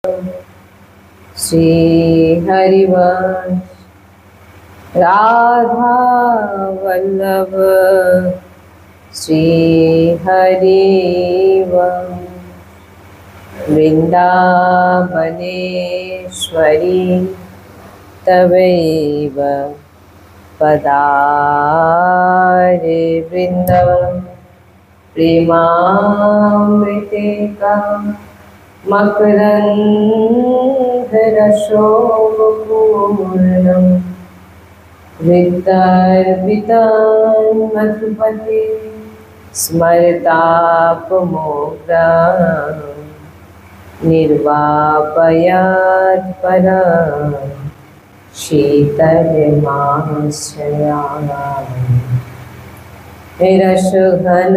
श्री हरिवंश राधा वल्लभ श्री हरिवंश वृंदावनेश्वरी तवैव पदारे वृंदं प्रेमामृतेका मकरन्दरसोपूर्णं विद्यार्पितं मधुपते स्मरतापमोग्रां निर्वापयात् परां शीतलमाश्रयामि रसघनमोहनमूर्तिं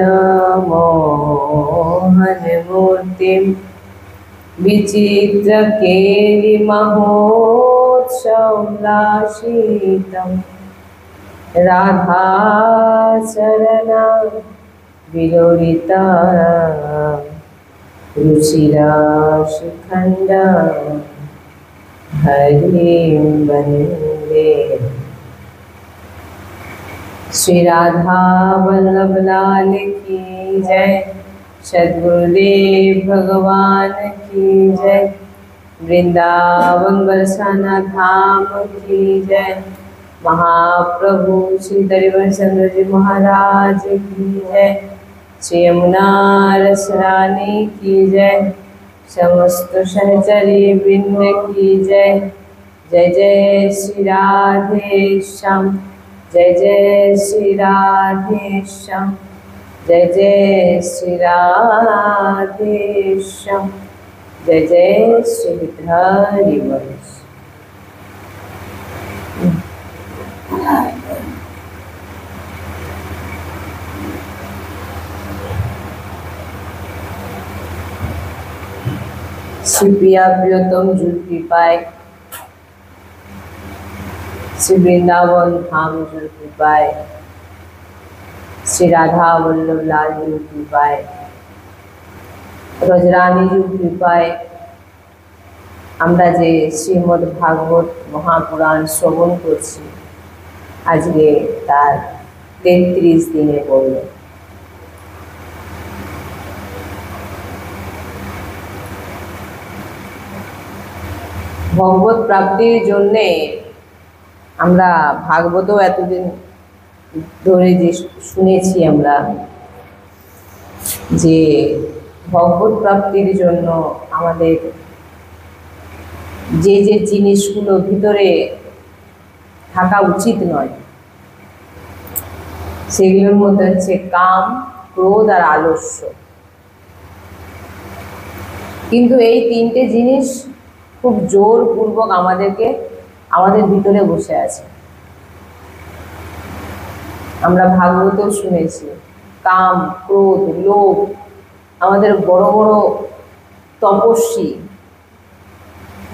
विचित्रकेलिमहोत्सवोल्लासितं राधाचरणा विलोलिता रुचिराशिखण्डा हरिं वन्दे। श्री राधा वल्लभ लाल की जय। सद्गुरुदेव भगवान की जय। वृंदावन बरसाना धाम की जय। महाप्रभु श्री हरिवंशचंद्र जी महाराज की जय। श्री यमुना रस रानी की जय। समस्त सहचरी वृंद की जय। जय जय श्री राधे श्याम। जय जय श्री राधे श्याम। जय जय श्री राधे श्याम। जय जय श्री हरिवंश। श्री प्रिया प्रियोतम जुल्फी पाए, श्री वृंदावन धाम जुल्फी पाए, श्री राधा वल्लभ लाल जुल्फी पाए, रजरानी जुल्फी पाए। আমরা যে শ্রীমদ্ ভাগবত মহাপুরাণ শ্রবণ করছি, আজকে তার 33 দিনে পড়ল। ভগবত প্রাপ্তির জন্যে আমরা ভাগবতও এতদিন ধরে যে শুনেছি আমরা যে ভগবত প্রাপ্তির জন্য আমাদের যে যে জিনিসগুলো ভিতরে থাকা উচিত নয়, সেগুলোর মধ্যে হচ্ছে কাম, ক্রোধ আর আলস্য। কিন্তু এই তিনটে জিনিস খুব জোরপূর্বক আমাদের ভিতরে বসে আছে। আমরা ভাগবতেও শুনেছি কাম, ক্রোধ, লোভ আমাদের বড় বড় তপস্বী,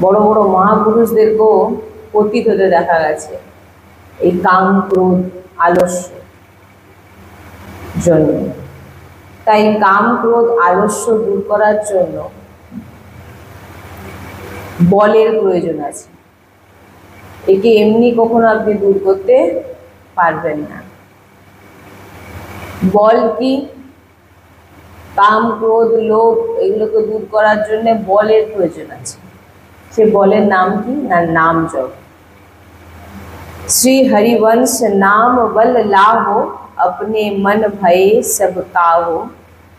বড় বড় মহাপুরুষদেরকেও পতিত হতে দেখা গেছে এই কাম, ক্রোধ, আলস্য জন্য। তাই কাম, ক্রোধ, আলস্য দূর করার জন্য বলের প্রয়োজন আছে। একে এমনি কখনো আপনি দূর করতে পারবেন না। বল কি? কাম, ক্রোধ, লোভ এগুলোকে দূর করার জন্য বলের প্রয়োজন আছে। সে বলের নাম কি? না নাম জপ। श्री हरिवंश नाम बल लाहो, अपने मन भये सब काहो।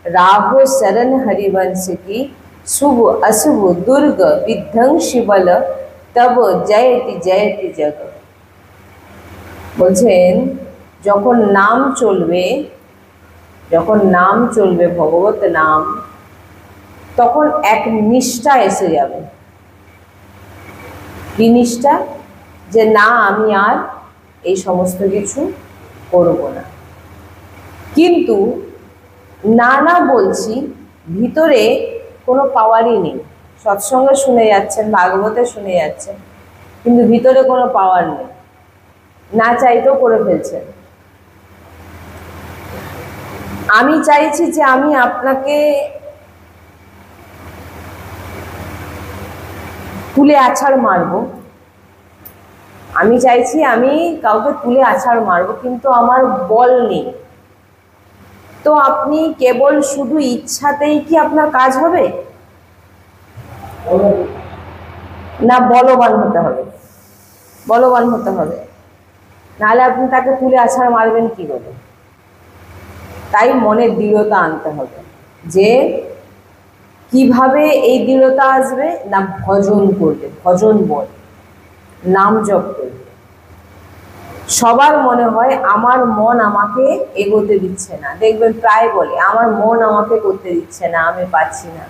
राहो शरण हरिवंश की, शुभ अशुभ दुर्ग विध्वंसी बल, तब जयति जयति जग। বলছেন যখন নাম চলবে ভগবত নাম, তখন এক নিষ্ঠা এসে যাবে। কি নিষ্ঠা? যে না, আমি আর এই সমস্ত কিছু করব না। কিন্তু না বলছি, ভিতরে কোনো পাওয়ারই নেই। সৎসঙ্গে শুনে যাচ্ছেন, ভাগবতে শুনে যাচ্ছেন, কিন্তু ভিতরে কোনো পাওয়ার নেই, না চাইতেও করে ফেলছেন। আমি চাইছি যে আমি আপনাকে তুলে আছাড় মারবো, আমি চাইছি আমি কাউকে তুলে আছাড় মারবো, কিন্তু আমার বল নেই। তো আপনি কেবল শুধু ইচ্ছাতেই কি আপনার কাজ হবে? না, বলবান হতে হবে, বলবান হতে হবে, নাহলে আপনি তাকে তুলে আছাড় মারবেন কি করে? তাই মনে দৃঢ়তা আনতে হবে। যে কিভাবে এই দৃঢ়তা আসবে? না, ভজন করবে, ভজন বল, নাম জপ করবে। সবার মনে হয় আমার মন আমাকে এগোতে দিচ্ছে না, দেখবেন প্রায় বলে আমার মন আমাকে করতে দিচ্ছে না, আমি পাচ্ছি না।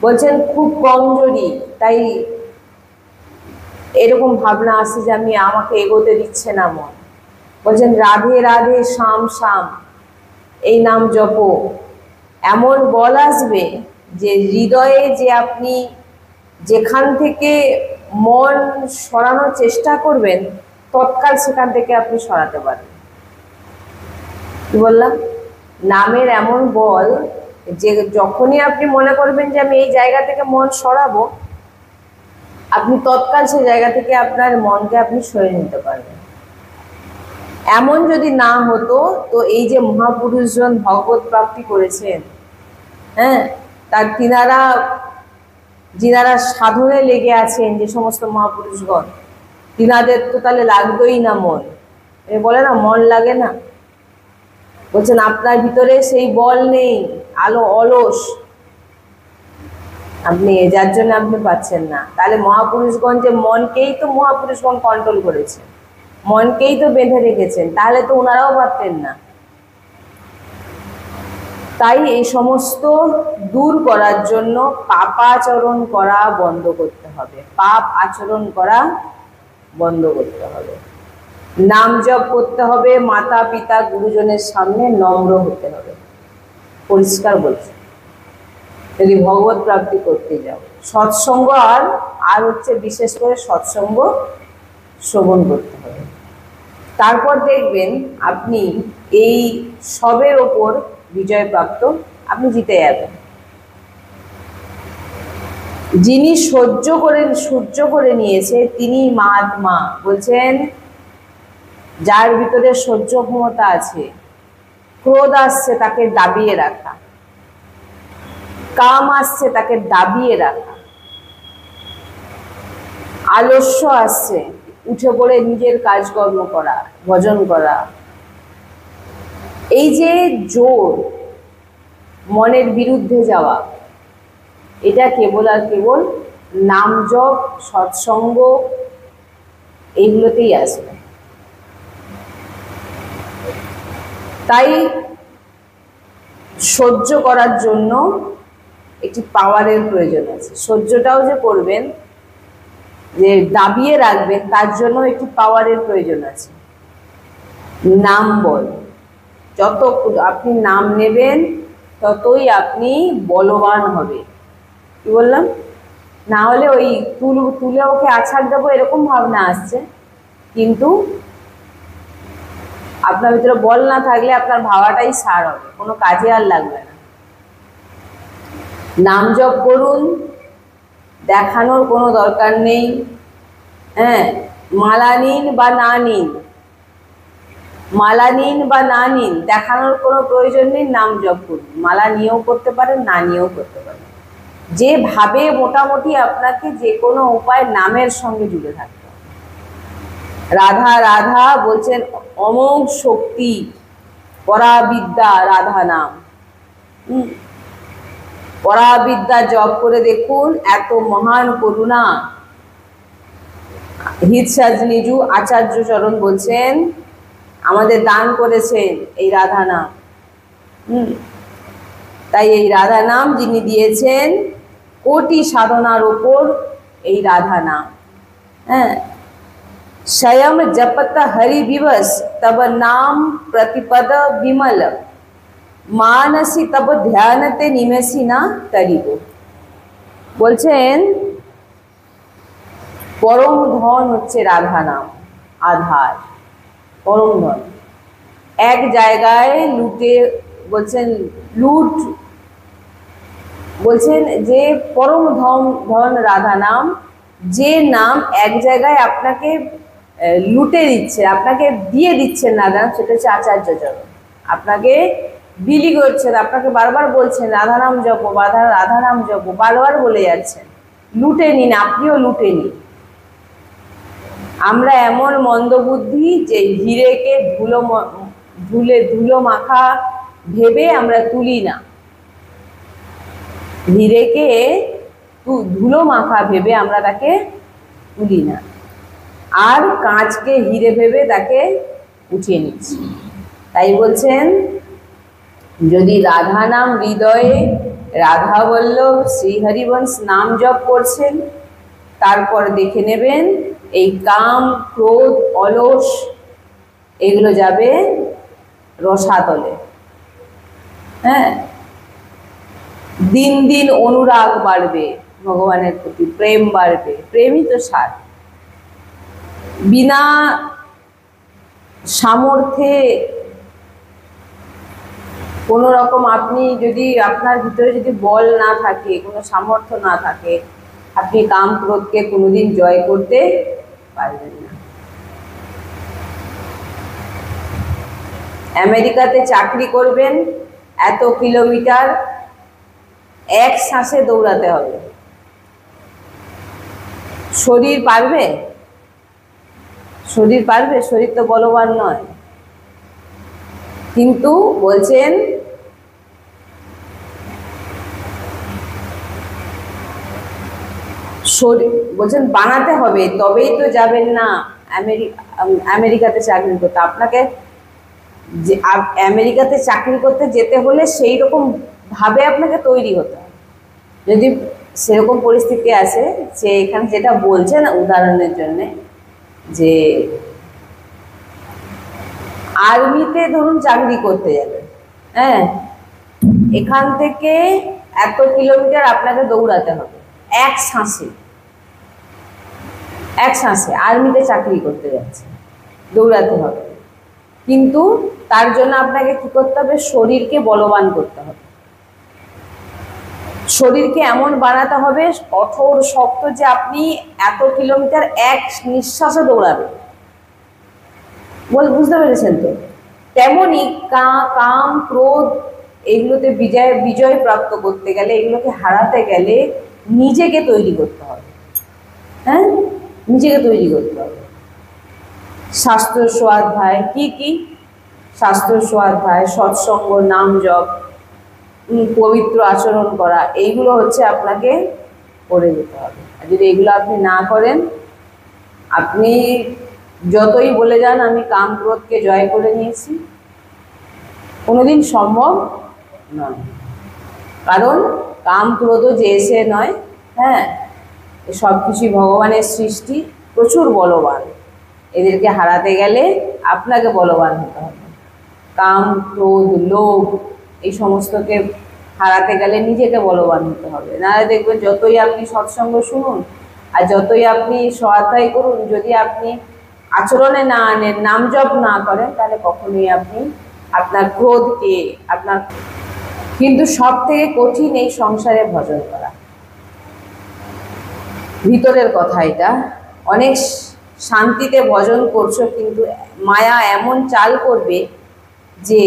বলছেন খুব কমজোরি, তাই এরকম ভাবনা আসছে যে আমাকে এগোতে দিচ্ছে না মন। বলছেন রাধে রাধে শ্যাম শ্যাম, এই নাম জপো, এমন বল আসবে যে হৃদয়ে যে আপনি যেখান থেকে মন সরানোর চেষ্টা করবেন তৎকাল সেখান থেকে আপনি সরাতে পারবেন। কি বললাম? নামের এমন বল যে যখনই আপনি মনে করবেন যে আমি এই জায়গা থেকে মন সরাবো, আপনি তৎকাল সেই জায়গা থেকে আপনার মনকে আপনি সরিয়ে নিতে পারবেন। এমন যদি না হতো তো এই যে মহাপুরুষজন ভগবত প্রাপ্তি করেছেন, হ্যাঁ, তার যিনারা সাধনে লেগে আছেন, যে সমস্ত মহাপুরুষগণ, তিনাদের তো তাহলে লাগতোই না মন। বলে না মন লাগে না, বলছেন আপনার ভিতরে সেই বল নেই, অলস আপনি, যার জন্য আপনি পাচ্ছেন না। তাহলে মহাপুরুষগণ যে মনকেই তো মহাপুরুষগণ কন্ট্রোল করেছে, মনকেই তো বেঁধে রেখেছেন, তাহলে তো ওনারাও পারতেন না। তাই এই সমস্ত দূর করার জন্য পাপাচরণ করা বন্ধ করতে হবে, পাপ আচরণ করা বন্ধ করতে হবে, নাম জপ করতে হবে, মাতা পিতা গুরুজনের সামনে নম্র হতে হবে। পরিষ্কার বলছে, যদি ভগবত প্রাপ্তি করতে যাও, সৎসঙ্গ আর হচ্ছে বিশেষ করে সৎসঙ্গ শ্রবণ করতে হবে। তারপর দেখবেন আপনি এই সবের ওপর বিজয় প্রাপ্ত আপনি জিতে যাবেন। যিনি সহ্য করে নিয়েছে তিনি মহাত্মা। বলছেন যার ভিতরে সহ্য ক্ষমতা আছে, ক্রোধ আসছে তাকে দাবিয়ে রাখা, কাম আসছে তাকে দাবিয়ে রাখা, আলস্য আসছে উঠে পড়ে নিজের কাজকর্ম করা, ভজন করা, এই যে জোর মনের বিরুদ্ধে যাওয়া, এটা কেবল আর কেবল নাম জপ সৎসঙ্গ এইগুলোতেই আসবে। তাই সহ্য করার জন্য একটি পাওয়ারের প্রয়োজন আছে। সহ্যটাও যে করবেন, যে দাবিয়ে রাখবেন, তার জন্য একটি পাওয়ারের প্রয়োজন আছে। নাম বল, যত আপনি নাম নেবেন ততই আপনি বলবান হবে। কি বললাম? না হলে ওই তুলে ওকে আছাড় দেবো এরকম ভাবনা আসছে, কিন্তু আপনার ভিতরে বল না থাকলে আপনার ভাবাটাই সার হবে, কোনো কাজে আর লাগবে না। নাম জপ করুন, দেখানোর কোনো দরকার নেই। হ্যাঁ, মালা নিন বা না নিন, মালা নিন বা না নিন, দেখানোর কোনো প্রয়োজন নেই। নাম জপ করুন, মালা নিয়েও করতে পারেন, না নিয়েও করতে পারেন। যেভাবে মোটামুটি আপনাকে যে কোনো উপায় নামের সঙ্গে জুড়ে থাকতে হবে। রাধা রাধা বলছেন অমোঘ শক্তি, পরাবিদ্যা রাধা নাম। পরাবিদ্যা জপ করে দেখুন, এত মহান করুণা। হিত সাজনিজু আচার্য চরণ বলছেন আমাদের দান করেছেন এই রাধা নাম। তাই এই রাধা নাম যিনি দিয়েছেন, কোটি সাধনার ওপর এই রাধা নাম। হ্যাঁ, স্বয়ং জপত হরি দিবস তব নাম প্রতিপদ বিমল, মানসি তব ধ্যানতে নিমেসি না তরিব। বলছেন পরম ধন হচ্ছে রাধা নাম, আধার, পরম ধন। এক জায়গায় বলছেন বলছেন যে পরম ধন রাধা নাম, যে নাম এক জায়গায় আপনাকে লুটে দিচ্ছে, আপনাকে দিয়ে দিচ্ছেন রাধা নাম, সেটা হচ্ছে আচার্যচরণ। আপনাকে বিলি করছেন, আপনাকে বারবার বলছেন রাধা নাম জপ, রাধা নাম জপ, বারবার বলে যাচ্ছেন। লুটে নিন, আপনিও লুটে নিন। আমরা এমন মন্দবুদ্ধি যে হিরেকে ধুলো মাখা ভেবে আমরা তুলি না, হিরেকে ধুলো মাখা ভেবে আমরা তাকে তুলি না, আর কাঁচকে হিরে ভেবে তাকে উঠিয়ে নিচ্ছি। তাই বলছেন, যদি রাধা নাম হৃদয়ে রাধা বল্লভ শ্রীহরিবংশ নাম জপ করছেন, তারপর দেখে নেবেন এই কাম ক্রোধ অলস এগুলো যাবে রসাতলে। হ্যাঁ, দিন দিন অনুরাগ বাড়বে ভগবানের প্রতি, প্রেম বাড়বে। প্রেমই তো সার। বিনা সামর্থ্যে কোনো রকম আপনি যদি আপনার ভিতরে যদি বল না থাকে, কোনো সামর্থ্য না থাকে, আপনি কাম ক্রোধকে কোনোদিন জয় করতে পারবেন না। আমেরিকাতে চাকরি করবেন, এত কিলোমিটার এক শ্বাসে দৌড়াতে হবে। শরীর পারবে? শরীর পারবে? শরীর তো বলবান নয়। কিন্তু বলছেন শরীর, বলছেন বানাতে হবে, তবেই তো যাবেন না আমেরিকাতে চাকরি করতে। আপনাকে যে আমেরিকাতে চাকরি করতে যেতে হলে সেই রকম ভাবে আপনাকে তৈরি হতে হবে। যদি সেরকম পরিস্থিতি আসে, যে এখানে যেটা বলছেন উদাহরণের জন্যে, যে আর্মিতে ধরুন চাকরি করতে যাবেন, হ্যাঁ, এখান থেকে এত কিলোমিটার আপনাকে দৌড়াতে হবে এক শ্বাসে, এক শ্বাসে আর্মিতে চাকরি করতে যাচ্ছে, দৌড়াতে হবে। কিন্তু তার জন্য আপনাকে কি করতে হবে? শরীরকে বলবান করতে হবে, শরীরকে এমন বানাতে হবে কঠোর শক্ত যে আপনি এত কিলোমিটার এক নিঃশ্বাসে দৌড়াবেন। বুঝতে পেরেছেন তো? তেমনই কাম ক্রোধ এগুলোতে বিজয় প্রাপ্ত করতে গেলে, এগুলোকে হারাতে গেলে নিজেকে তৈরি করতে হবে। হ্যাঁ, নিজেকে তৈরি করতে হবে। শাস্ত্র স্বাধ্যায়, কি শাস্ত্র স্বাধ্যায়, সৎসঙ্গ, নাম জপ, পবিত্র আচরণ করা, এইগুলো হচ্ছে আপনাকে করে যেতে হবে। আর যদি এগুলো আপনি না করেন, আপনি যতই বলে যান আমি কাম ক্রোধকে জয় করে নিয়েছি, কোনোদিন সম্ভব নয়। কারণ কাম ক্রোধও যে এসে নয়, হ্যাঁ, সব কিছুই ভগবানের সৃষ্টি, প্রচুর বলবান। এদেরকে হারাতে গেলে আপনাকে বলবান হতে হবে। কাম ক্রোধ লোভ এই সমস্তকে হারাতে গেলে নিজেকে বলবান হতে হবে। নাহলে দেখবেন যতই আপনি সৎসঙ্গ শুনুন আর যতই আপনি স্বাধ্যায় করুন, যদি আপনি আচরণে না আনেন, নাম জপ না করেন, তাহলে কখনোই আপনি আপনার ক্রোধকে আপনার, কিন্তু সব থেকে কঠিন এই সংসারে ভজন করা। ভিতরের কথা এটা, অনেক শান্তিতে ভজন করছো, কিন্তু মায়া এমন চাল করবে যে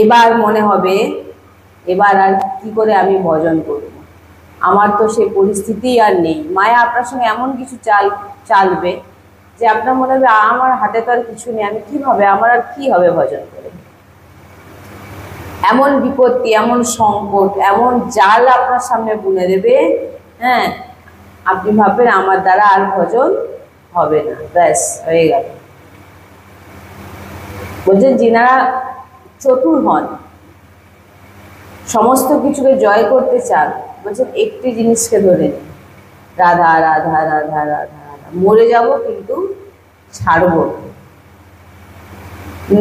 এবার মনে হবে এবার আর কি করে আমি ভজন করব, আমার তো সেই পরিস্থিতি আর নেই। মায়া আপনার সঙ্গে এমন কিছু চালবে যে আপনার মনে হবে আমার হাতে তো আর কিছু নেই, আমি কিভাবে, আমার আর কি হবে ভজন করে। এমন বিপত্তি, এমন সংকট, এমন জাল আপনার সামনে বুনে দেবে, হ্যাঁ, আপনি ভাববেন আমার দ্বারা আর ভজন হবে না, ব্যাস হয়ে গেল। বলছেন যিনারা চতুর হন, সমস্ত কিছুকে জয় করতে চান, বলছেন একটি জিনিসকে ধরে নিন, রাধা রাধা রাধা রাধা রাধা, মরে যাব কিন্তু ছাড়বো না,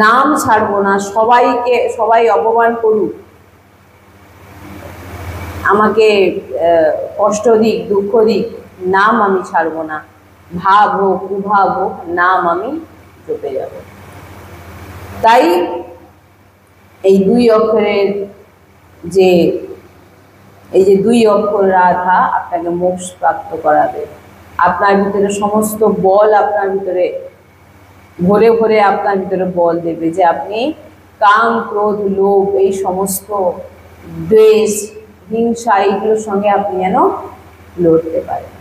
নাম ছাড়বো না। সবাই অপমান করুক, আমাকে কষ্ট দিক, দুঃখ দিক, নাম আমি ছাড়বো না। ভাব হোক কুভাব হোক, নাম আমি জপে যাব। তাই এই দুই অক্ষরের যে এই যে 2 অক্ষর রাধা আপনাকে মোক্ষ প্রাপ্ত করাবে। আপনার ভিতরে সমস্ত বল আপনার ভিতরে ভরে ভরে আপনার ভিতরে বল দেবে, যে আপনি কাম, ক্রোধ, লোভ, এই সমস্ত দ্বেষ, হিংসা, এইগুলোর সঙ্গে আপনি যেন লড়তে পারেন।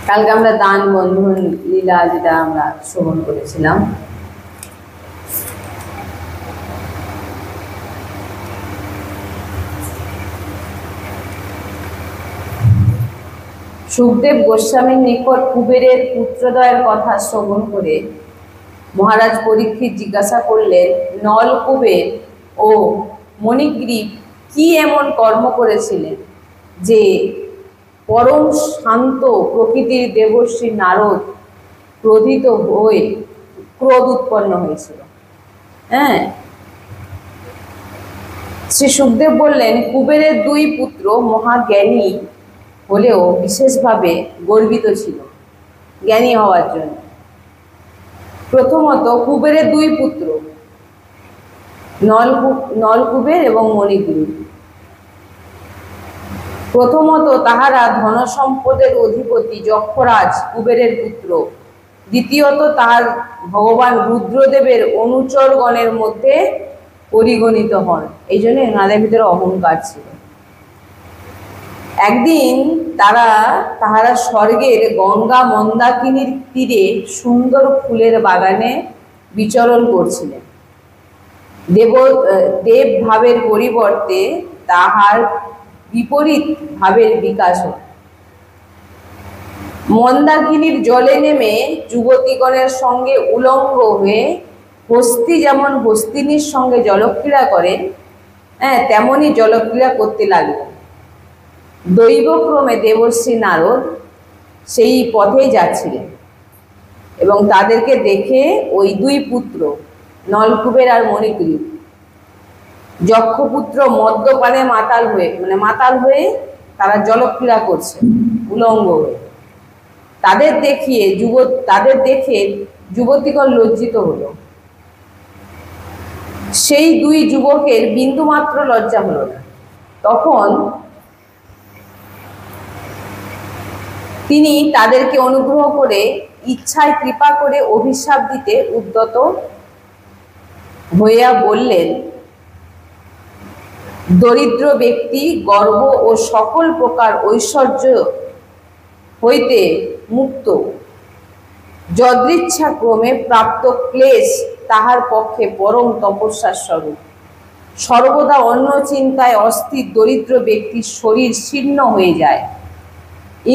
কালকে আমরা দান বন্ধন লীলা যেটা আমরা শ্রবণ করেছিলাম, সুখদেব গোস্বামীর নিকট কুবেরের পুত্রদ্বয়ের কথা শ্রবণ করে মহারাজ পরীক্ষিত জিজ্ঞাসা করলেন, নল কুবের ও মণিগ্রীব কি এমন কর্ম করেছিলেন যে পরম শান্ত প্রকৃতির দেবর্ষী নারদ ক্রোধিত হয়ে ক্রোধ উৎপন্ন হয়েছিল? হ্যাঁ, শ্রী সুখদেব বললেন, কুবেরের 2 পুত্র মহাজ্ঞানী হলেও বিশেষভাবে গর্বিত ছিল জ্ঞানী হওয়ার জন্য। প্রথমত কুবেরের 2 পুত্র নলকুবের এবং মণিগ্রীব। প্রথমত তাহারা ধনসম্পদের অধিপতি যক্ষরাজ কুবেরের পুত্র। দ্বিতীয়ত তাহার ভগবান রুদ্রদেবের অনুচরগণের মধ্যে পরিগণিত হন। এই জন্য এনাদের ভিতরে অহংকার ছিল। একদিন তাহারা স্বর্গের গঙ্গা মন্দাকিনীর তীরে সুন্দর ফুলের বাগানে বিচরণ করছিলেন। দেব ভাবের পরিবর্তে তাহার বিপরীত ভাবের বিকাশ হয়। মন্দাকিনীর জলে নেমে যুবতীগণের সঙ্গে উলঙ্গ হয়ে হস্তি যেমন হস্তিনীর সঙ্গে জলক্রীড়া করেন, তেমনি জলক্রীড়া করতে লাগলেন। দৈবক্রমে দেবর্ষী নারদ সেই পথেই যাচ্ছিলেন এবং তাদেরকে দেখে ওই 2 পুত্র নলকুবের আর মণিগ্রীব, যক্ষপুত্র মদ্যপানে মাতাল হয়ে তারা জলক্রীড়া করছে উলঙ্গ হয়ে। তাদের দেখে যুবতীগণ লজ্জিত হলো। সেই 2 যুবকের বিন্দুমাত্র লজ্জা হলো না। তখন তিনি তাদেরকে অনুগ্রহ করে ইচ্ছায় কৃপা করে অভিশাপ দিতে উদ্যত হইয়া বললেন, দরিদ্র ব্যক্তি গর্ব ও সকল প্রকার ঐশ্বর্য হইতে মুক্ত, যদৃচ্ছা ক্রমে প্রাপ্ত ক্লেশ তাহার পক্ষে পরম তপস্যার স্বরূপ। সর্বদা অন্য চিন্তায় অস্থির দরিদ্র ব্যক্তির শরীর শীর্ণ হয়ে যায়,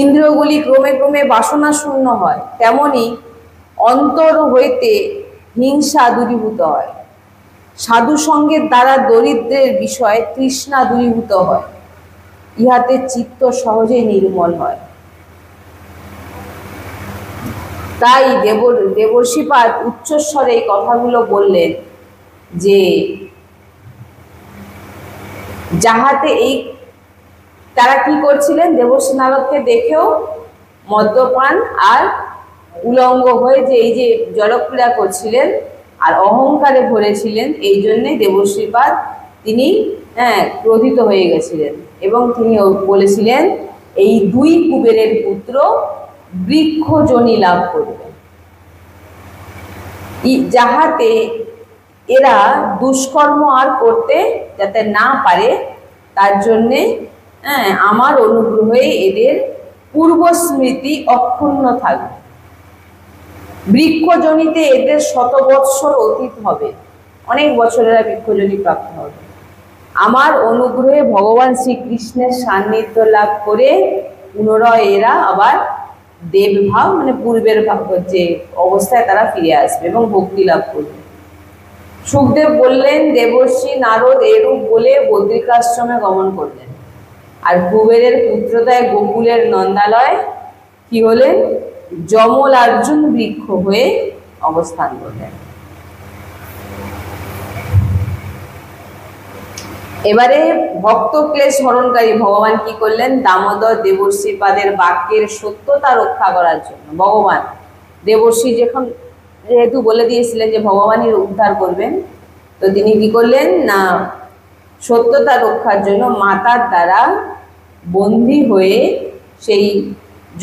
ইন্দ্রিয়গুলি ক্রমে ক্রমে বাসনা শূন্য হয়, তেমনি অন্তর হইতে হিংসা দূরীভূত হয়। সাধু সঙ্গের দ্বারা দরিদ্রের বিষয়ে তৃষ্ণা দূরীভূত হয়, ইহাতে চিত্ত সহজে নির্মল হয়। তাই দেবর্ষিপাদ উচ্চস্বরে এই কথাগুলো বললেন, যে যাহাতে তারা কি করছিলেন, দেবর্ষি নারদকে দেখেও মদ্যপান আর উলঙ্গ হয়ে এই যে জলক্রীড়া করছিলেন আর অহংকারে ভরেছিলেন, এই জন্যে দেবর্ষিপাদ তিনি ক্রোধিত হয়ে গেছিলেন এবং তিনি বলেছিলেন এই 2 কুবেরের পুত্র বৃক্ষজনি লাভ করবে, যাহাতে এরা দুষ্কর্ম আর করতে যাতে না পারে, তার জন্যে আমার অনুগ্রহে এদের পূর্ব স্মৃতি অক্ষুণ্ণ থাকবে। বৃক্ষজনিতে এদের 100 বৎসর অতীত হবে, অনেক বছরেরা বৃক্ষজনি প্রাপ্ত হবে। আমার অনুগ্রহে ভগবান শ্রীকৃষ্ণের সান্নিধ্য লাভ করে পুনরায় এরা আবার দেবভাব পূর্বের ভাব যে অবস্থায় তারা ফিরে আসবে এবং ভক্তি লাভ করবে। সুখদেব বললেন, দেবর্ষি নারদ এরূপ বলে বদ্রিকাশ্রমে গমন করলেন, আর কুবেরের পুত্রদ্বয় গোকুলের নন্দালয় কি হলেন, যমলার্জুন বৃক্ষ হয়ে অবস্থান করলেন। এবারে ভক্ত ক্লেশ হরণকারী ভগবান কি করলেন, দামোদর দেবর্ষিপাদের বাক্যের সত্যতা রক্ষা করার জন্য ভগবান দেবর্ষি যেহেতু বলে দিয়েছিলেন যে ভগবানই উদ্ধার করবেন, তো তিনি কি করলেন না, সত্যতা রক্ষার জন্য মাতার দ্বারা বন্দী হয়ে সেই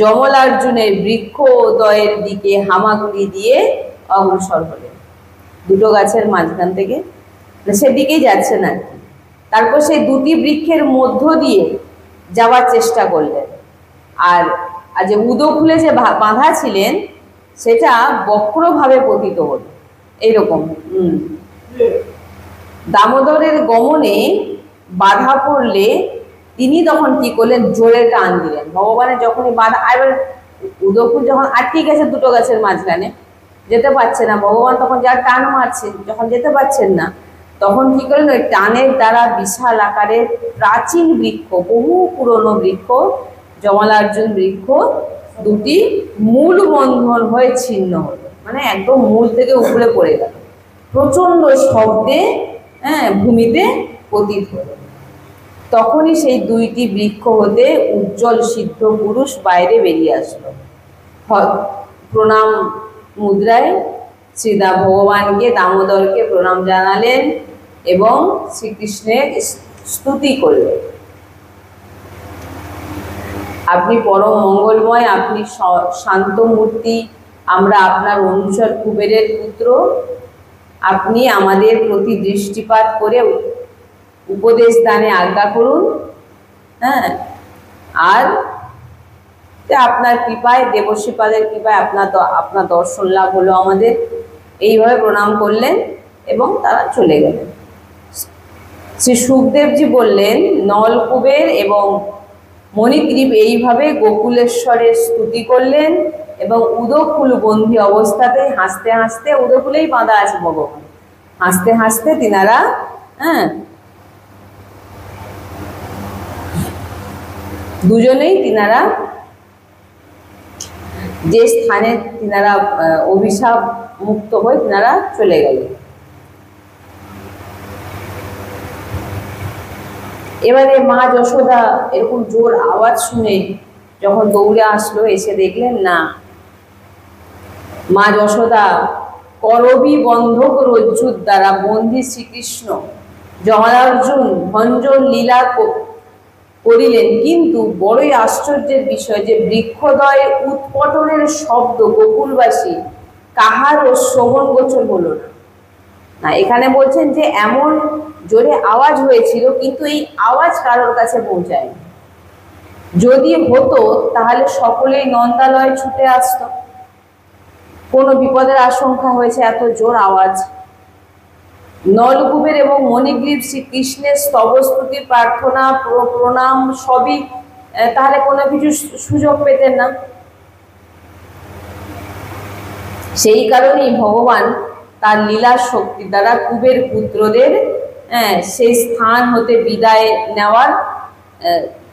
যমলার্জুনের বৃক্ষোদয়ের দিকে হামাগুড়ি দিয়ে অগ্রসর হলেন, দুটো গাছের মাঝখান থেকে সেদিকেই যাচ্ছেন আর কি। তারপর সেই দুটি বৃক্ষের মধ্য দিয়ে যাওয়ার চেষ্টা করলেন, আর যে উদকুলে যে বাঁধা ছিলেন সেটা বক্রভাবে পতিত হল এইরকম। দামোদরের গমনে বাধা পড়লে তিনি তখন কি করলেন, জোরে টান দিলেন। ভগবানের যখনই বাধা, এবার উদকুল যখন আটকে গেছে দুটো গাছের মাঝখানে, যেতে পারছে না, ভগবান তখন যা টান মারছেন, যখন যেতে পারছেন না, তখন কি করলেন, ওই টানের দ্বারা বিশাল আকারের প্রাচীন বৃক্ষ, বহু পুরনো বৃক্ষ, যমলার্জুন বৃক্ষ দুটি মূল বন্ধন হয়ে ছিন্ন হলো, মানে একদম মূল থেকে উপরে পড়ে গেল, প্রচন্ড শব্দে ভূমিতে পতিত হলো। তখনই সেই দুইটি বৃক্ষ হতে উজ্জ্বল সিদ্ধ পুরুষ বাইরে বেরিয়ে আসলো। প্রণাম মুদ্রায় শ্রীদা ভগবানকে, দামোদরকে প্রণাম জানালেন এবং শ্রীকৃষ্ণের স্তুতি করলেন। আপনি পরম মঙ্গলময়, আপনি শান্ত মূর্তি, আমরা আপনার অনুচর কুবেরের পুত্র, আপনি আমাদের প্রতি দৃষ্টিপাত করে উপদেশ দানে আজ্ঞা করুন। আর আপনার কৃপায়, দেবশ্রীপাদের কৃপায় আপনার দর্শন লাভ হলো আমাদের, এইভাবে প্রণাম করলেন এবং তারা চলে গেলেন। শ্রী সুখদেবজি বললেন, নলকুবের এবং মণিগ্রীব এইভাবে গোকুলেশ্বরের স্তুতি করলেন এবং উদকুল বন্দী অবস্থাতে হাসতে হাসতে, উদকুলেই বাঁধা আছে ভগবান, হাসতে হাসতে তিনারা দুজনেই তিনারা যে স্থানে তিনারা অভিশাপ মুক্ত হয়ে তিনারা চলে গেলেন। এবারে মা যশোদা এরকম জোর আওয়াজ শুনে যখন দৌড়ে আসলো, এসে দেখলেন না, মা যশোদা করবী বন্ধক রজ্জুর দ্বারা বন্দী শ্রীকৃষ্ণ যমলার্জুন ভঞ্জন লীলা করিলেন। কিন্তু বড়ই আশ্চর্যের বিষয় যে বৃক্ষদয় উৎপটনের শব্দ গোকুলবাসী কাহারও শ্রবণ গোচর হলো না। এখানে বলছেন যে এমন জোরে আওয়াজ হয়েছিল, কিন্তু এই আওয়াজ কারোর কাছে পৌঁছায়নি। যদি হতো তাহলে সকলেই নন্দালয়ে ছুটে আসত, কোনো বিপদের আশঙ্কা হয়েছে, এত জোর আওয়াজ। নলকুবের এবং মণিগ্রীব শ্রীকৃষ্ণের স্তবস্তুতি, প্রার্থনা, প্রণাম সবই, তাহলে কোনো কিছু সুযোগ পেতেন না। সেই কারণেই ভগবান তার লীলা শক্তি দ্বারা কুবের পুত্রদের সেই স্থান হতে বিদায় নেওয়ার,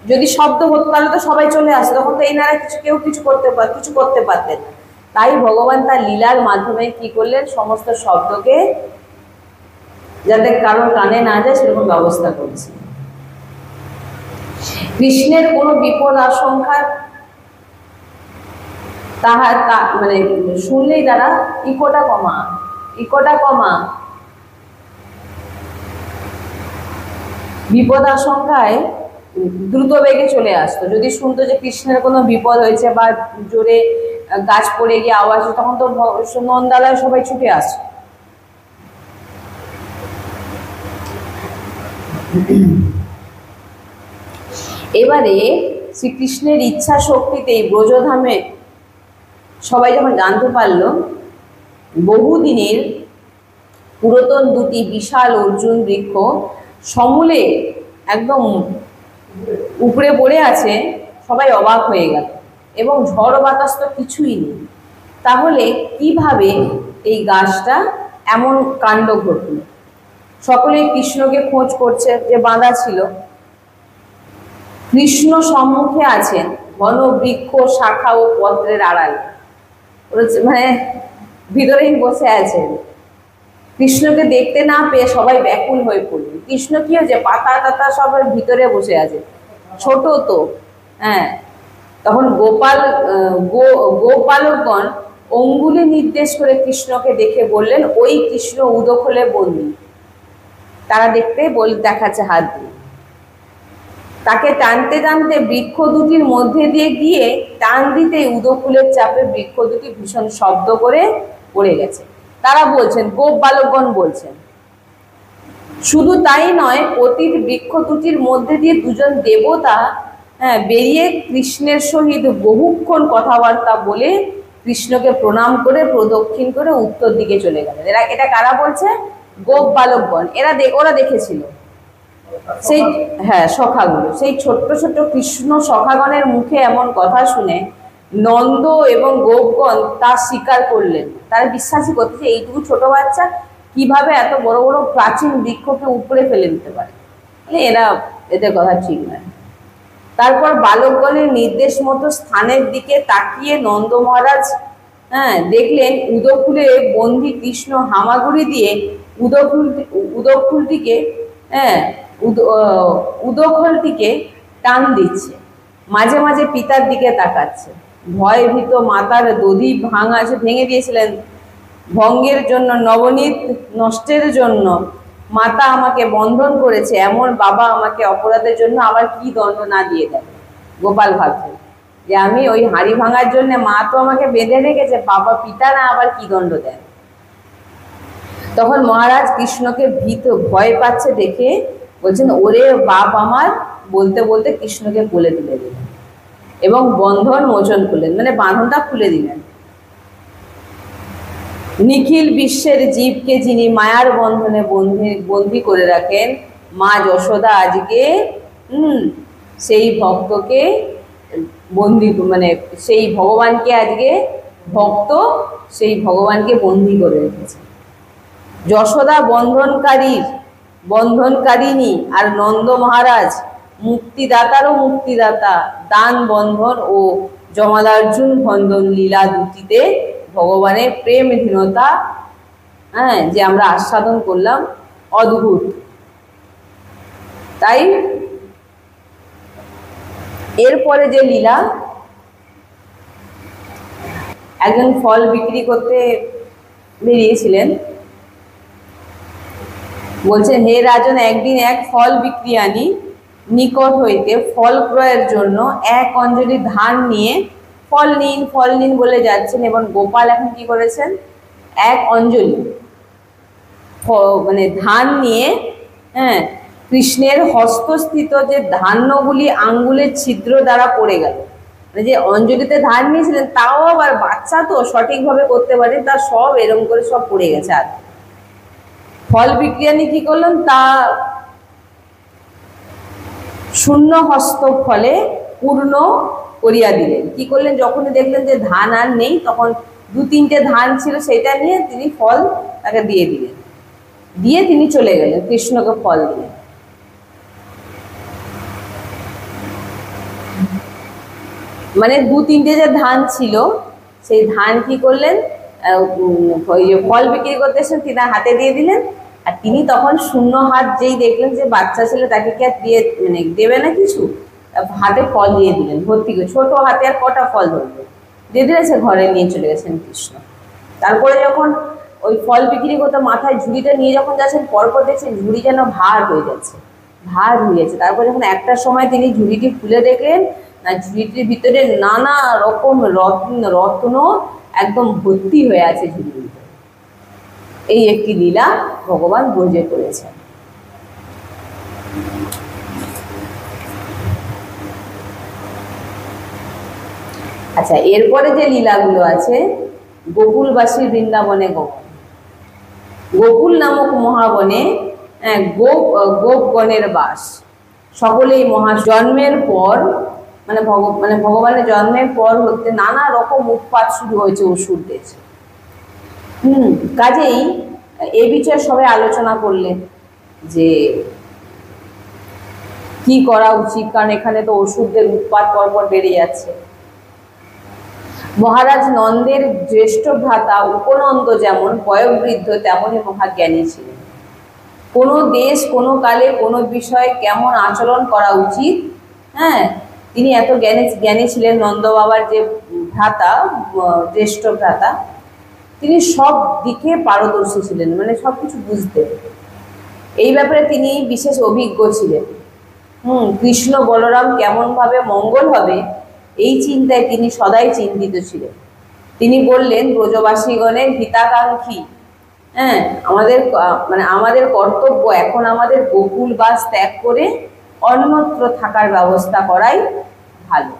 যদি শব্দ হতো তাহলে তো সবাই চলে আসে, তখন তো এনারা কেউ কিছু করতে পারতেন না। তাই ভগবান তার লীলার মাধ্যমে কি করলেন, সমস্ত শব্দকে যাতে কারোর কানে না যায় সেরকম ব্যবস্থা করছে। কৃষ্ণের কোনো বিপদ আশঙ্কা মানে শুনলেই তারা ইকোটা কমা বিপদ আশঙ্কায় দ্রুত বেগে চলে আসতো। যদি শুনতো যে কৃষ্ণের কোনো বিপদ হয়েছে বা জোরে গাছ পড়ে গিয়ে আওয়াজ, তখন তো নন্দালয় সবাই ছুটে আসতো। এবারে শ্রীকৃষ্ণের ইচ্ছা শক্তিতেই ব্রজধামে সবাই যখন জানতে পারল বহুদিনের পুরাতন দুটি বিশাল অর্জুন বৃক্ষ সমূলে একদম উপরে পড়ে আছে, সবাই অবাক হয়ে গেল এবং ঝড় বাতাস তো কিছুই নেই। তাহলে কিভাবে এই গাছটা এমন কাণ্ড ঘটল? সকলেই কৃষ্ণকে খোঁজ করছে, যে বাঁধা ছিল। কৃষ্ণ সম্মুখে আছেন ঘন বৃক্ষ শাখা ও পত্রের আড়ালে, মানে ভিতরেই বসে আছেন। কৃষ্ণকে দেখতে না পেয়ে সবাই ব্যাকুল হয়ে পড়লেন। কৃষ্ণ কি হয়েছে, পাতা টাতা সবার ভিতরে বসে আছে, ছোট তো। তখন গোপালকগণ অঙ্গুলি নির্দেশ করে কৃষ্ণকে দেখে বললেন, ওই কৃষ্ণ উদখলে বন্দী, তারা দেখতে দেখাচ্ছে হাত দিয়ে। তাকে টানতে টানতে বৃক্ষ দুটির মধ্যে দিয়ে গিয়ে টান দিতে উদকুলের চাপে বৃক্ষ দুটি ভীষণ শব্দ করে পড়ে গেছে। তারা বলছেন, গোপ বালকগণ বলছেন। শুধু তাই নয়, পতিত বৃক্ষ দুটির মধ্যে দিয়ে দুজন দেবতা বেরিয়ে কৃষ্ণের সহিত বহুক্ষণ কথাবার্তা বলে কৃষ্ণকে প্রণাম করে প্রদক্ষিণ করে উত্তর দিকে চলে গেলেন। এটা কারা বলছে? গোপ বালকগণ। ওরা দেখেছিল সেই সখাগুলো, সেই ছোট্ট ছোট্ট কৃষ্ণ সখাগণের মুখে এমন কথা শুনে নন্দ এবং গোপগণ তা স্বীকার করলেন। তারা বিশ্বাসই করতে যে এইটুকু ছোট বাচ্চা কিভাবে এত বড় বড় প্রাচীন বৃক্ষকে উপরে ফেলে দিতে পারে। এদের কথা ঠিক নয়। তারপর বালকগণের নির্দেশ মতো স্থানের দিকে তাকিয়ে নন্দ মহারাজ দেখলেন উদকুলে বন্দী কৃষ্ণ হামাগুড়ি দিয়ে উদখলটিকে টান দিচ্ছে, মাঝে মাঝে পিতার দিকে তাকাচ্ছে। ভয় ভীত মাতার দধি ভেঙে দিয়েছিলেন ভঙ্গের জন্য, নবনীত নষ্টের জন্য মাতা আমাকে বন্ধন করেছে, এমন বাবা আমাকে অপরাধের জন্য আবার কি দণ্ড না দিয়ে দেয়। গোপাল ভাবছেন যে আমি ওই হাঁড়ি ভাঙার জন্য মা তো আমাকে বেঁধে রেখেছে, বাবা পিতা না আবার কি দণ্ড দেন। তখন মহারাজ কৃষ্ণকে ভয় পাচ্ছে দেখে বলছেন, ওরে বাপ আমার, বলতে বলতে কৃষ্ণকে কোলে তুলে দিলেন এবং বন্ধন মোচন করলেন, মানে বাঁধনটা খুলে দিলেন। নিখিল বিশ্বের জীবকে যিনি মায়ার বন্ধনে বন্দী করে রাখেন, মা যশোদা আজকে সেই ভক্তকে বন্দী, মানে সেই ভগবানকে আজকে সেই ভগবানকে বন্দী করে রেখেছে। যশোদা বন্ধনকারিণী আর নন্দ মহারাজ মুক্তিদাতারও মুক্তিদাতা। দান বন্ধন ও জমাদার্জুন বন্ধন লীলা দুটিতে ভগবানের প্রেমহীনতা যে আমরা আস্বাদন করলাম, অদ্ভুত। তাই এরপরে যে লীলা, একজন ফল বিক্রি করতে বেরিয়েছিলেন, বলছেন, হে রাজন, একদিন এক ফল বিক্রি আনি নিকট হইতে ফল ক্রয়ের জন্য এক অঞ্জলি ধান নিয়ে ফল নিন বলে যাচ্ছেন। এবং গোপাল এখন কি করেছেন, এক অঞ্জলি মানে ধান নিয়ে কৃষ্ণের হস্তস্থিত যে ধান্যগুলি আঙ্গুলের ছিদ্র দ্বারা পড়ে গেল। মানে যে অঞ্জলিতে ধান নিয়েছিলেন তাও আবার বাচ্চা তো সঠিকভাবে করতে পারে, তা সব এরকম করে সব পড়ে গেছে। আর ফল বিক্রিয়ানি কি করলেন, তা শূন্য হস্ত ফলে পূর্ণ করিয়া দিলেন। কি করলেন, যখনই দেখলেন যে ধান আর নেই, তখন 2-3টে ধান ছিল, সেটা নিয়ে তিনি ফল তাকে দিয়ে দিলেন, দিয়ে তিনি চলে গেলেন কৃষ্ণকে ফল দিয়ে। মানে 2-3টে যে ধান ছিল, সেই ধান কি করলেন, ফল বিক্রি করতে এসে তিনি হাতে দিয়ে দিলেন। আর তিনি তখন শূন্য হাত, যেই দেখলেন যে বাচ্চা ছেলে, তাকে কি আর দিয়ে মানে দেবে না কিছু, হাতে ফল দিয়ে দিলেন ভর্তি করে। ছোট হাতে আর কটা ফল ধরবে, দিয়ে দিলে সে ঘরে নিয়ে চলে গেছেন কৃষ্ণ। তারপরে যখন ওই ফল বিক্রি করতে মাথায় ঝুড়িটা নিয়ে যখন যাচ্ছেন, পরপর দেখছেন ঝুড়ি যেন ভার হয়ে যাচ্ছে। তারপর যখন একটা সময় তিনি ঝুড়িটি খুলে দেখলেন, না ঝুড়িটির ভিতরে নানা রকম রত্ন একদম ভর্তি হয়ে আছে ঝুড়ির ভিতরে। এই একটি লীলা ভগবান ব্রজে করেছেন। আচ্ছা, এরপরে যে লীলাগুলো আছে, গোকুলবাসী বৃন্দাবনে গমন। গোকুল নামক মহাবনে গোপগণের বাস। সকলেই জন্মের পর মানে ভগবানের জন্মের পর হতে নানা রকম উৎপাত শুরু হয়েছে অসুরদের। কাজেই এ বিষয়ে সবাই আলোচনা করলেন যে কি করা উচিত, কারণ এখানে তো অসুরদের উৎপাত পরপর বেড়ে যাচ্ছে। মহারাজ নন্দের জ্যেষ্ঠ ভ্রাতা উপনন্দ যেমন বয়োবৃদ্ধ, তেমনই মহাজ্ঞানী ছিলেন। কোনো দেশ, কোনো কালে, কোনো বিষয়ে কেমন আচরণ করা উচিত, তিনি এত জ্ঞানী ছিলেন। নন্দ বাবার যে ভ্রাতা, জ্যেষ্ঠ ভ্রাতা, তিনি সব দিকে পারদর্শী ছিলেন, মানে সব কিছু বুঝতেন। এই ব্যাপারে তিনি বিশেষ অভিজ্ঞ ছিলেন। কৃষ্ণ বলরাম কেমন ভাবে মঙ্গল হবে এই চিন্তায় তিনি সদাই চিন্তিত ছিলেন। তিনি বললেন, ব্রজবাসীগণের হিতাকাঙ্ক্ষী, হ্যাঁ, আমাদের কর্তব্য এখন আমাদের গোকুল বাস ত্যাগ করে অন্যত্র থাকার ব্যবস্থা করাই ভালো।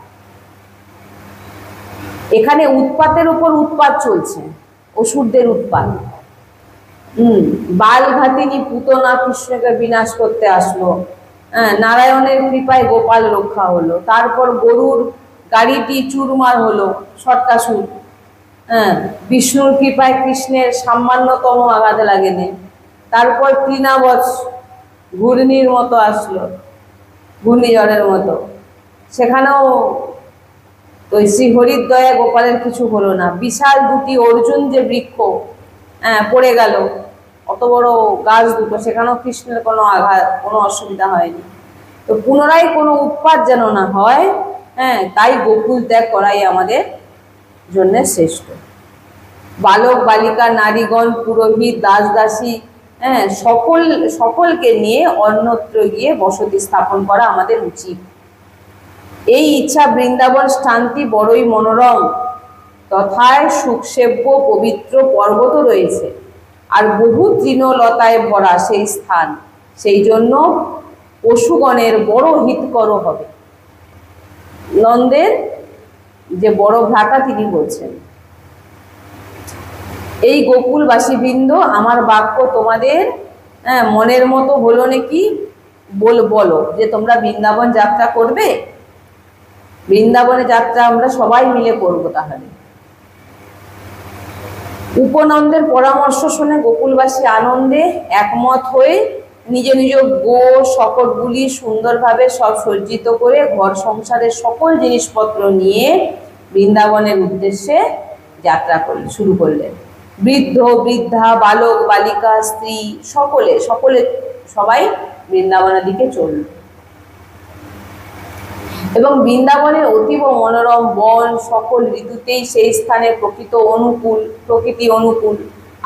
এখানে উৎপাতের উপর উৎপাত চলছে, অসুরদের উৎপাত। বালঘাতিনী পুতনা কৃষ্ণকে বিনাশ করতে আসলো, নারায়ণের কৃপায় গোপাল রক্ষা হলো। তারপর গরুর গাড়িটি চুরমার হলো, সট্টাসুর। বিষ্ণুর কৃপায় কৃষ্ণের সামান্যতম আঘাত লাগেনি। তারপর তৃণাবৎ ঘূর্ণির মতো আসলো, ঘূর্ণিঝড়ের মতো, সেখানেও ওই শ্রীহরির দয়া গোপালের কিছু হলো না। বিশাল দুটি অর্জুন যে বৃক্ষ পড়ে গেল, অত বড় গাছ দুটো, সেখানেও কৃষ্ণের কোনো আঘাত, কোনো অসুবিধা হয়নি। তো পুনরায় কোনো উৎপাত যেন না হয়, তাই গোকুল ত্যাগ করাই আমাদের জন্য শ্রেষ্ঠ। বালক বালিকা নারীগণ পুরোহিত দাস দাসী সকলকে নিয়ে অন্যত্র গিয়ে বসতি স্থাপন করা আমাদের উচিত। এই ইচ্ছা বৃন্দাবন স্থানটি বড়ই মনোরম, তথায় সুখসেব্য পবিত্র পর্বতও রয়েছে, আর বহু তৃণলতায় ভরা সেই স্থান। সেই জন্য পশুগণের বড় হিতকর হবে। নন্দের যে বড় ভ্রাতা তিনি বলছেন, এই গোকুলবাসী বৃন্দ, আমার বাক্য তোমাদের মনের মতো হলো নাকি বলো, যে তোমরা বৃন্দাবন যাত্রা করবে। বৃন্দাবনে যাত্রা আমরা সবাই মিলে করবো। তাহলে উপনন্দের পরামর্শ শুনে গোকুলবাসী আনন্দে একমত হয়ে নিজ নিজ গো শকটগুলি সুন্দরভাবে সব সজ্জিত করে ঘর সংসারের সকল জিনিসপত্র নিয়ে বৃন্দাবনের উদ্দেশ্যে যাত্রা শুরু করলেন। বৃদ্ধ বৃদ্ধা, বালক বালিকা, স্ত্রী সবাই বৃন্দাবনের দিকে চলল। এবং বৃন্দাবনের অতীব মনোরম বন, সকল ঋতুতেই সেই স্থানে প্রকৃতি অনুকূল,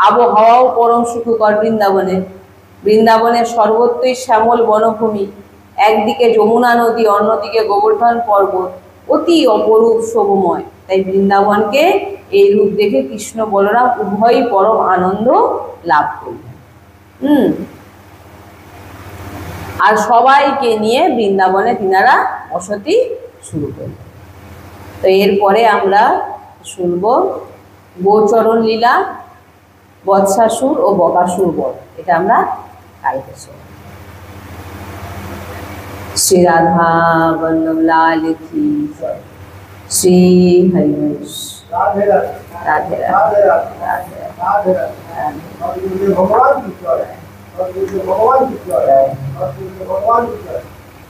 আবহাওয়াও পরম সুখকর। বৃন্দাবনের সর্বত্রই শ্যামল বনভূমি, একদিকে যমুনা নদী, অন্যদিকে গোবর্ধন পর্বত, অতি অপরূপ শোভময়। তাই বৃন্দাবনকে এই রূপ দেখে কৃষ্ণ বলরাম উভয়ই পরম আনন্দ লাভ করলেন। আর সবাইকে নিয়ে বৃন্দাবনে তিনারা বসতি শুরু করলেন। তো এরপরে আমরা শুনব গোচরণ লীলা, বৎসাসুর ও বকাসুর বধ। এটা আমরা কালকে শুনব। শ্রী রাধা বল্লভ লাল কি জয়, শ্রী হরিবংশ। রাধে রাধে রাধে রাধে রাধে রাধে। ভগবান কি জয়, ভগবান কি জয়, ভগবান কি জয়।